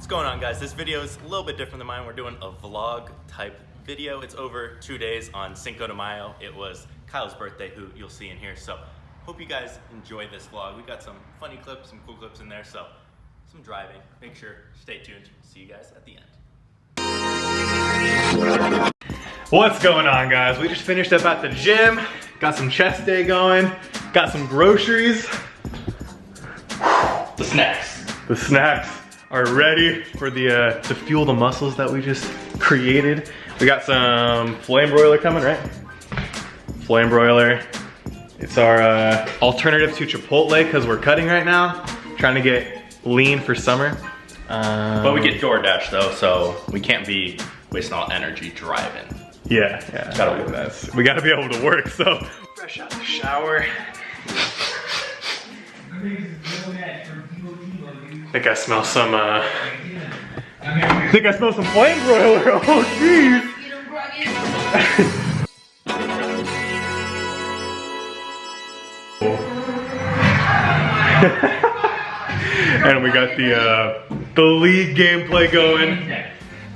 What's going on, guys? This video is a little bit different than mine. We're doing a vlog type video. It's over 2 days on Cinco de Mayo. It was Kyle's birthday, who you'll see in here. So hope you guys enjoy this vlog. We got some funny clips, some cool clips in there. So some driving. Make sure, stay tuned. See you guys at the end. What's going on, guys? We just finished up at the gym. Got some chest day going. Got some groceries. The snacks. The snacks are ready for the to fuel the muscles that we just created. We got some flame broiler coming, right? Flame broiler. It's our alternative to Chipotle because we're cutting right now. Trying to get lean for summer. But we get DoorDash though, so we can't be wasting all energy driving. Yeah. Gotta work. We gotta be able to work, so. Fresh out the shower. I think I smell some, flame broiler. Oh, jeez. And we got the league gameplay going.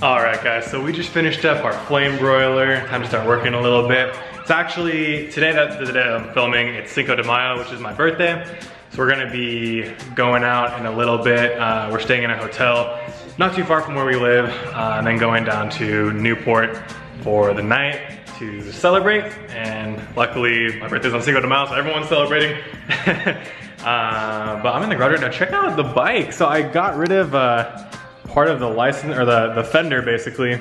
All right, guys, so we just finished up our flame broiler. Time to start working a little bit. It's actually, today, that's the day I'm filming. It's Cinco de Mayo, which is my birthday. So we're gonna be going out in a little bit. We're staying in a hotel not too far from where we live, and then going down to Newport for the night to celebrate. And luckily, my birthday's on Cinco de Mayo, so everyone's celebrating. But I'm in the garage right now. Check out the bike. So I got rid of part of the license, or the fender basically.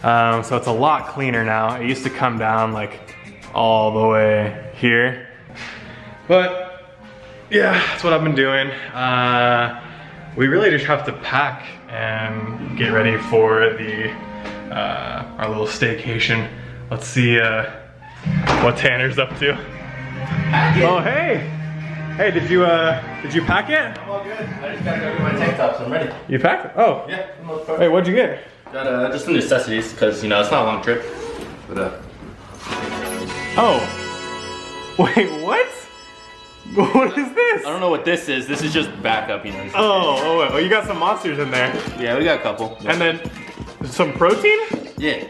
So it's a lot cleaner now. It used to come down like all the way here. But yeah, that's what I've been doing. We really just have to pack and get ready for the our little staycation. Let's see what Tanner's up to. Oh, hey! Hey, did you pack it? I'm all good. I just gotta go get my tank tops. I'm ready. You packed? Oh. Yeah, for the most part. Hey, what'd you get? Got just the necessities, because, you know, it's not a long trip. But, Oh. Wait, what? What is this? I don't know what this is. This is just backup, you know. Oh, you got some monsters in there. Yeah, we got a couple. Yeah. And then some protein? Yeah.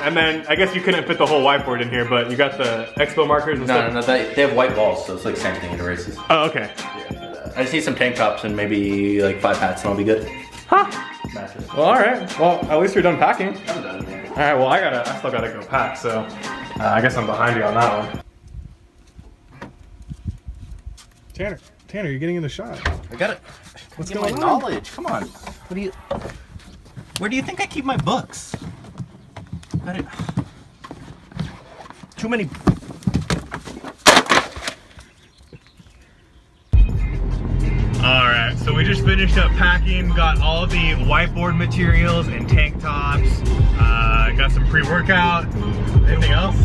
And then I guess you couldn't fit the whole whiteboard in here, but you got the expo markers and stuff? No, they have white balls, so it's like the same thing, it erases. Oh, okay. Yeah, I just need some tank tops and maybe like 5 hats and I'll be good. Huh. Matches. Well, all right. Well, at least you're done packing. I'm done, man. All right, well, I still gotta go pack, so I guess I'm behind you on that one. Tanner, you're getting in the shot. I got it. What's Get going my on? knowledge. Come on. Where do you think I keep my books? Too many. All right, so we just finished up packing, got all the whiteboard materials and tank tops, got some pre-workout. Anything else?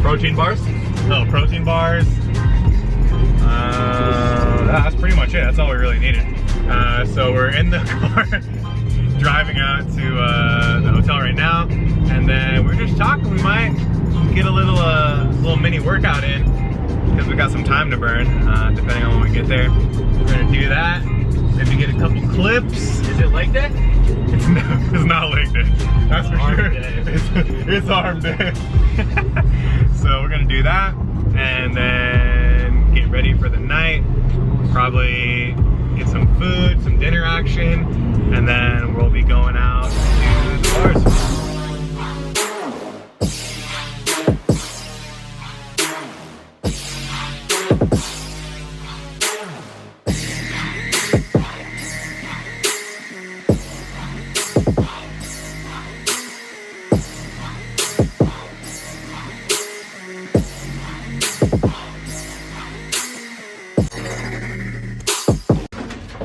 Protein bars? Oh, protein bars. That's pretty much it. That's all we really needed. So we're in the car driving out to the hotel right now, and then we're just talking. We might get a little mini workout in because we got some time to burn, depending on when we get there. We're gonna do that. Maybe get a couple clips. Is it leg day? It's not leg day. That's for sure. It's arm day. So we're gonna do that, and then get ready for the night. Probably get some food, some dinner action, and then we'll be going out to the bars.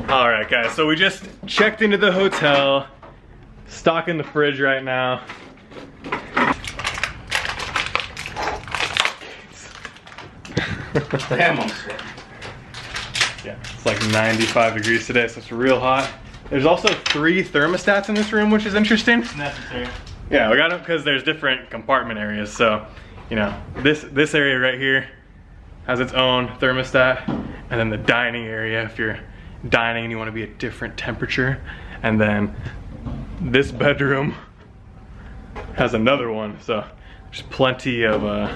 All right, guys, so we just checked into the hotel, stocking the fridge right now. Damn, I'm sweating. Yeah, it's like 95 degrees today, so it's real hot. There's also 3 thermostats in this room, which is interesting. Necessary. Yeah, we got them because there's different compartment areas. So, you know, this area right here has its own thermostat, and then the dining area, if you're dining and you want to be a different temperature. And then this bedroom has another one, so there's plenty of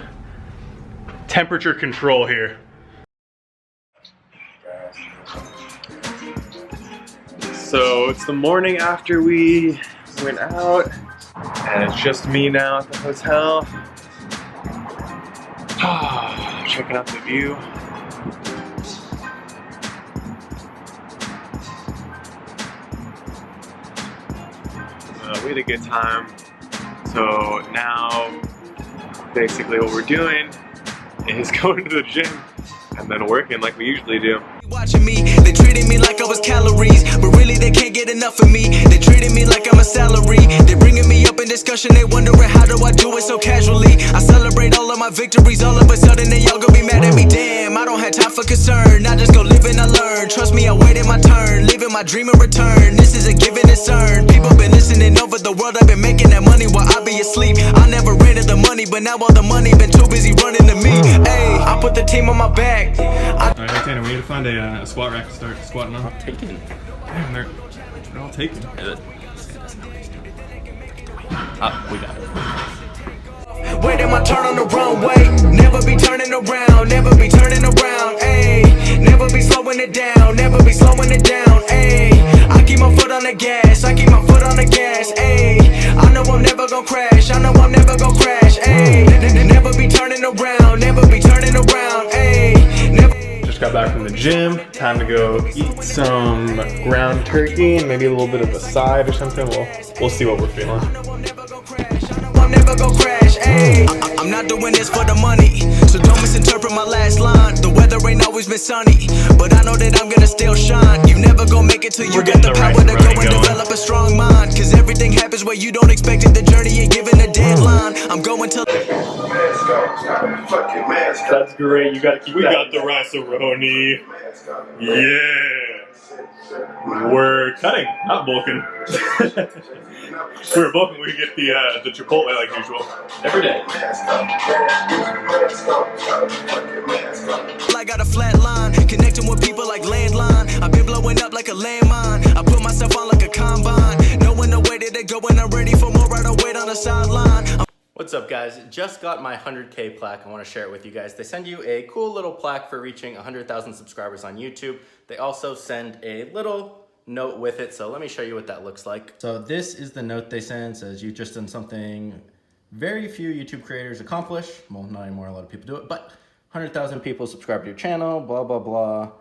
temperature control here. So it's the morning after we went out, and it's just me now at the hotel. Checking out the view. We had a good time. So now, basically what we're doing is going to the gym and then working like we usually do. Watching me, they treated me like I was calories, but really they can't get enough of me. They treated me like I'm a salary. They bringing me up in discussion, they wondering how do I do it so casually. I celebrate all of my victories, all of a sudden they all gonna be mad at me. Damn, I don't have time for concern. I just go live and I learn. Trust me, I waited my turn, living my dream in return. This is a given, it's earned. People been listening over the world, I've been making that money while I be asleep. I never ran to the money, but now all the money been too busy running to me. Hey, I put the team on my back. Alright, Tanner, we need to find a squat rack to start squatting on. Taken. Damn, they're all taken. We got it. Waiting my turn on the runway. Never be turning around, never be turning around, ayy. Never be slowing it down, never be slowing it down, ayy. I keep my foot on the gas, I keep my foot on the gas, ayy. I know I'm never gonna crash, I know I'm never gonna crash, ayy. Never be turning around, never be turning around, ayy. Never. Just got back from the gym. Time to go eat some ground turkey and maybe a little bit of a side or something. We'll see what we're feeling. I'm never gonna crash, ayy. I'm not doing this for the money, so don't misinterpret my last line. The weather ain't always been sunny, but I know that I'm gonna still shine. You never gonna make it till you get the power to go and develop a strong mind. Cause everything happens where you don't expect it. The journey ain't given a deadline. I'm going till. That's great. You gotta keep We got the rice-a-roni. Yeah. We're cutting, not bulking. We're bulking. We get the Chipotle like usual every day. I got a flat line, connecting with people like landline. I've been blowing up like a landmine. I put myself on like a combine, knowing the way that they go and I'm ready for more. I don't wait on the sideline. What's up, guys? Just got my 100K plaque. I want to share it with you guys. They send you a cool little plaque for reaching 100,000 subscribers on YouTube. They also send a little note with it, so let me show you what that looks like. So this is the note they send. It says you've just done something very few YouTube creators accomplish. Well, not anymore, a lot of people do it, but 100,000 people subscribe to your channel, blah, blah, blah,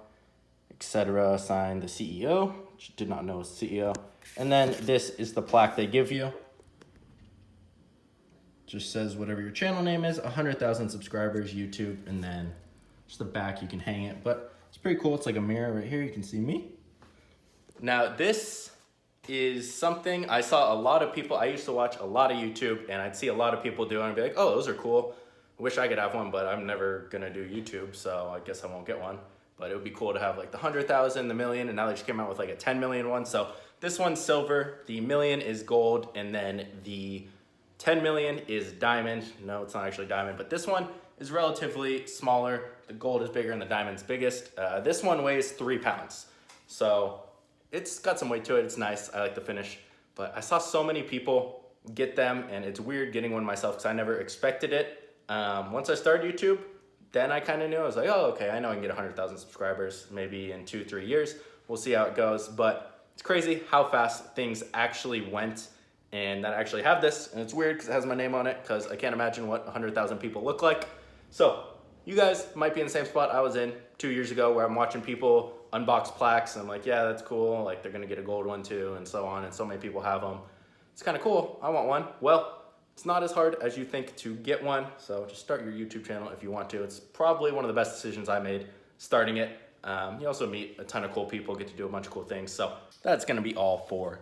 etc. Signed the CEO, which did not know was the CEO. And then this is the plaque they give you. Just says whatever your channel name is, 100,000 subscribers, YouTube, and then just the back, you can hang it. But it's pretty cool. It's like a mirror right here. You can see me. Now, this is something I saw a lot of people. I used to watch a lot of YouTube, and I'd see a lot of people do it and be like, oh, those are cool. I wish I could have one, but I'm never going to do YouTube, so I guess I won't get one. But it would be cool to have like the 100,000, the million, and now they just came out with like a 10 million one. So this one's silver, the million is gold, and then the 10 million is diamond. No, it's not actually diamond, but this one is relatively smaller. The gold is bigger and the diamond's biggest. This one weighs 3 pounds. So it's got some weight to it. It's nice. I like the finish, but I saw so many people get them and it's weird getting one myself because I never expected it. Once I started YouTube, then I kind of knew. I was like, oh, okay, I know I can get 100,000 subscribers maybe in 2-3 years. We'll see how it goes, but it's crazy how fast things actually went. And that I actually have this, and it's weird because it has my name on it because I can't imagine what 100,000 people look like. So you guys might be in the same spot I was in 2 years ago where I'm watching people unbox plaques and I'm like, yeah, that's cool. Like they're gonna get a gold one too and so on, and so many people have them. It's kind of cool. I want one. Well, it's not as hard as you think to get one. So just start your YouTube channel if you want to. It's probably one of the best decisions I made starting it. You also meet a ton of cool people, get to do a bunch of cool things. So that's gonna be all for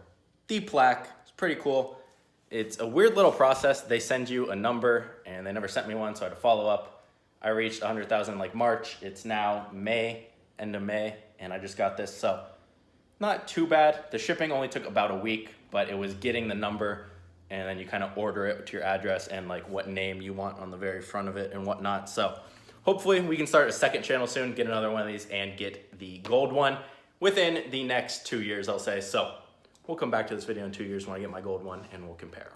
the plaque. Pretty cool. It's a weird little process. They send you a number and they never sent me one, so I had to follow up. I reached 100,000 like March. It's now May, end of May, and I just got this, so not too bad. The shipping only took about a week, but it was getting the number and then you kind of order it to your address and like what name you want on the very front of it and whatnot. So hopefully we can start a second channel soon, get another one of these and get the gold one. within the next 2 years, I'll say. So we'll come back to this video in 2 years when I get my gold one and we'll compare them.